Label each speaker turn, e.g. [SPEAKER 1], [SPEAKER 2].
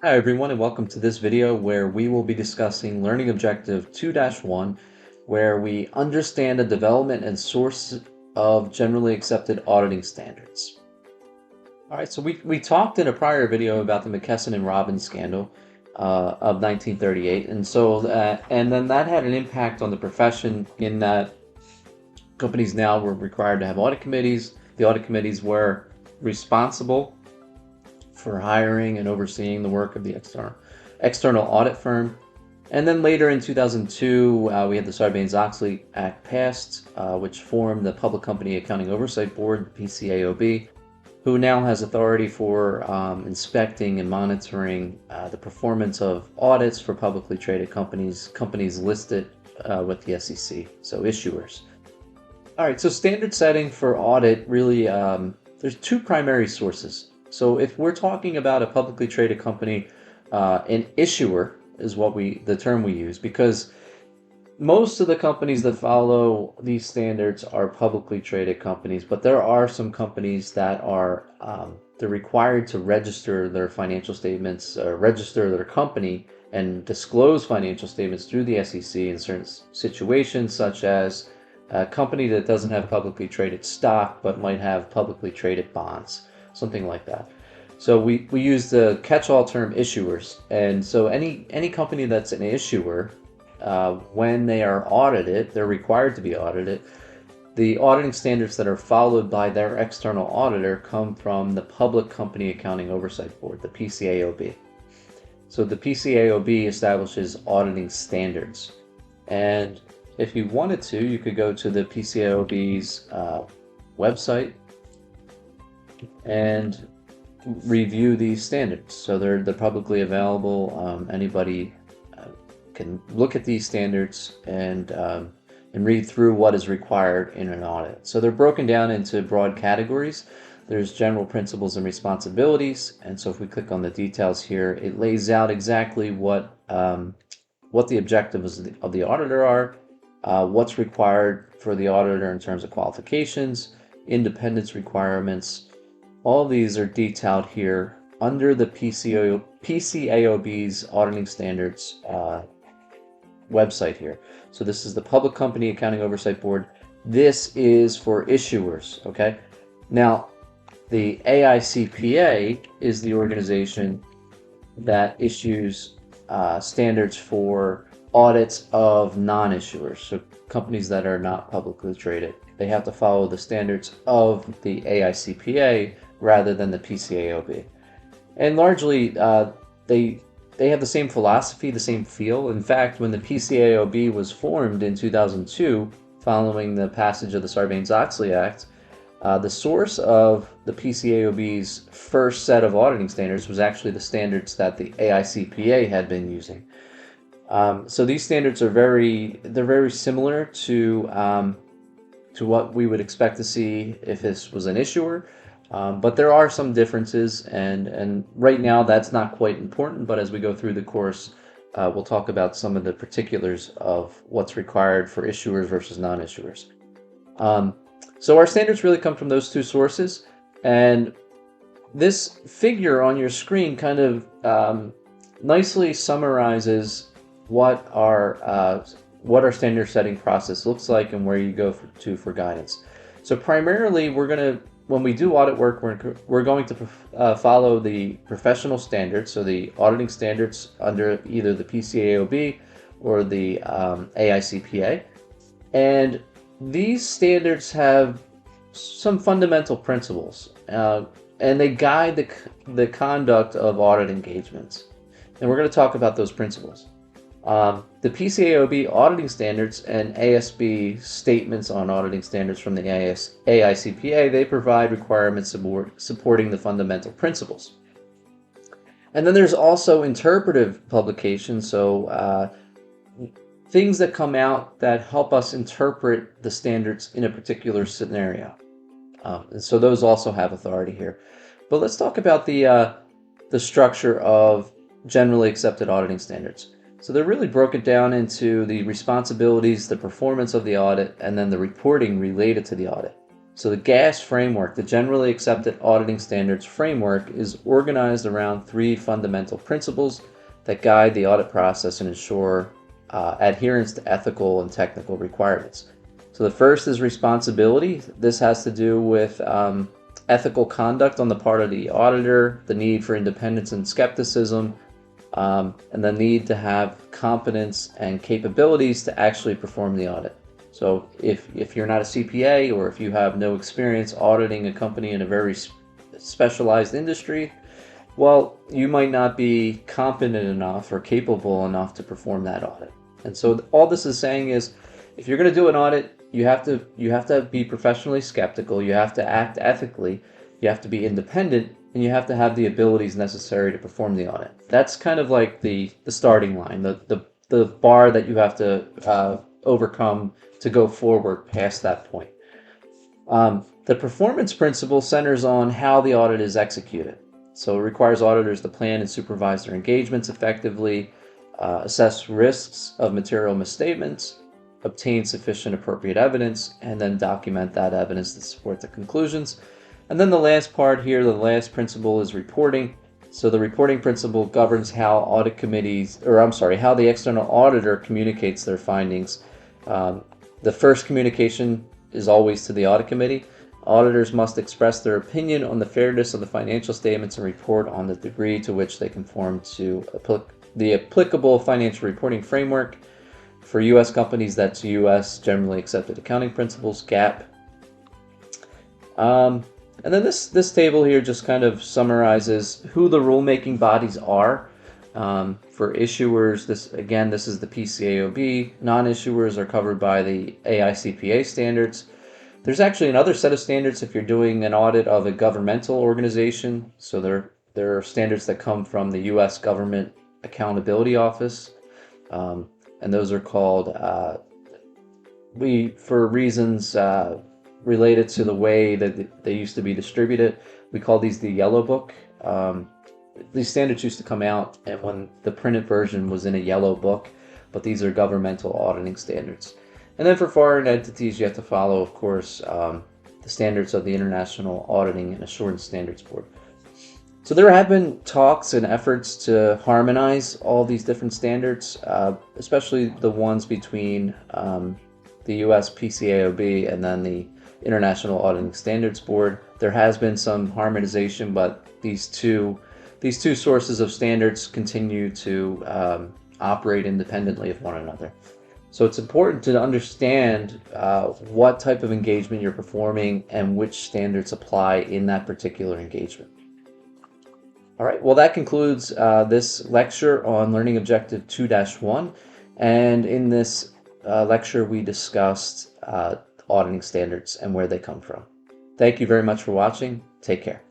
[SPEAKER 1] Hi everyone and welcome to this video where we will be discussing Learning Objective 2-1 where we understand the development and source of generally accepted auditing standards. Alright, so we talked in a prior video about the McKesson and Robbins scandal of 1938 and then that had an impact on the profession in that companies now were required to have audit committees. The audit committees were responsible for hiring and overseeing the work of the external audit firm. And then later in 2002, we had the Sarbanes-Oxley Act passed, which formed the Public Company Accounting Oversight Board, the PCAOB, who now has authority for inspecting and monitoring the performance of audits for publicly traded companies listed with the SEC, so issuers. All right, so standard setting for audit really, there's two primary sources. So if we're talking about a publicly traded company, an issuer is the term we use, because most of the companies that follow these standards are publicly traded companies, but there are some companies that are they're required to register their financial statements, register their company, and disclose financial statements through the SEC in certain situations, such as a company that doesn't have publicly traded stock but might have publicly traded bonds, something like that. So we use the catch-all term issuers, and so any company that's an issuer, when they are audited, they're required to be audited. The auditing standards that are followed by their external auditor come from the Public Company Accounting Oversight Board, the PCAOB. So the PCAOB establishes auditing standards, and if you wanted to, you could go to the PCAOB's website and review these standards. So they're publicly available. Anybody can look at these standards and read through what is required in an audit. So they're broken down into broad categories. There's general principles and responsibilities, and so if we click on the details here, it lays out exactly what the objectives of the auditor are, what's required for the auditor in terms of qualifications, independence requirements. All these are detailed here under the PCAOB's auditing standards website here. So this is the Public Company Accounting Oversight Board. This is for issuers, okay? Now, the AICPA is the organization that issues standards for audits of non-issuers, so companies that are not publicly traded. They have to follow the standards of the AICPA rather than the PCAOB. And largely, they have the same philosophy, the same feel. In fact, when the PCAOB was formed in 2002, following the passage of the Sarbanes-Oxley Act, the source of the PCAOB's first set of auditing standards was actually the standards that the AICPA had been using. So these standards are very similar to what we would expect to see if this was an issuer, but there are some differences, and right now that's not quite important, but as we go through the course, we'll talk about some of the particulars of what's required for issuers versus non-issuers. So our standards really come from those two sources, and this figure on your screen kind of nicely summarizes what our standard setting process looks like and where you go for guidance. So primarily, when we do audit work, we're going to follow the professional standards, so the auditing standards under either the PCAOB or the AICPA, and these standards have some fundamental principles, and they guide the conduct of audit engagements. And we're going to talk about those principles. The PCAOB auditing standards and ASB statements on auditing standards from the AICPA, they provide requirements supporting the fundamental principles. And then there's also interpretive publications, so things that come out that help us interpret the standards in a particular scenario. And so those also have authority here. But let's talk about the structure of generally accepted auditing standards. So they're really broken down into the responsibilities, the performance of the audit, and then the reporting related to the audit. So the GAAS framework, the Generally Accepted Auditing Standards framework, is organized around three fundamental principles that guide the audit process and ensure adherence to ethical and technical requirements. So the first is responsibility. This has to do with ethical conduct on the part of the auditor, the need for independence and skepticism, and the need to have competence and capabilities to actually perform the audit. So if you're not a CPA, or if you have no experience auditing a company in a very specialized industry, well, you might not be competent enough or capable enough to perform that audit. And so all this is saying is, if you're going to do an audit, you have to be professionally skeptical, you have to act ethically, you have to be independent, and you have to have the abilities necessary to perform the audit. That's kind of like the starting line, the bar that you have to overcome to go forward past that point. The performance principle centers on how the audit is executed. So it requires auditors to plan and supervise their engagements effectively, assess risks of material misstatements, obtain sufficient appropriate evidence, and then document that evidence to support the conclusions. And then the last part here, the last principle, is reporting. So the reporting principle governs how audit committees, how the external auditor communicates their findings. The first communication is always to the audit committee. Auditors must express their opinion on the fairness of the financial statements and report on the degree to which they conform to the applicable financial reporting framework. For U.S. companies, that's U.S. Generally Accepted Accounting Principles, GAAP. And then this table here just kind of summarizes who the rulemaking bodies are. For issuers, this is the PCAOB. Non-issuers are covered by the AICPA standards. There's actually another set of standards if you're doing an audit of a governmental organization. So there are standards that come from the U.S. Government Accountability Office, and those are called, for reasons related to the way that they used to be distributed, we call these the Yellow Book. These standards used to come out, and when the printed version was in a yellow book, but these are governmental auditing standards. And then for foreign entities, you have to follow, of course, the standards of the International Auditing and Assurance Standards Board. So there have been talks and efforts to harmonize all these different standards, especially the ones between the US PCAOB and then the International Auditing Standards Board. There has been some harmonization, but these two sources of standards continue to operate independently of one another. So it's important to understand what type of engagement you're performing and which standards apply in that particular engagement. All right, well, that concludes this lecture on Learning Objective 2-1. And in this lecture, we discussed auditing standards and where they come from. Thank you very much for watching. Take care.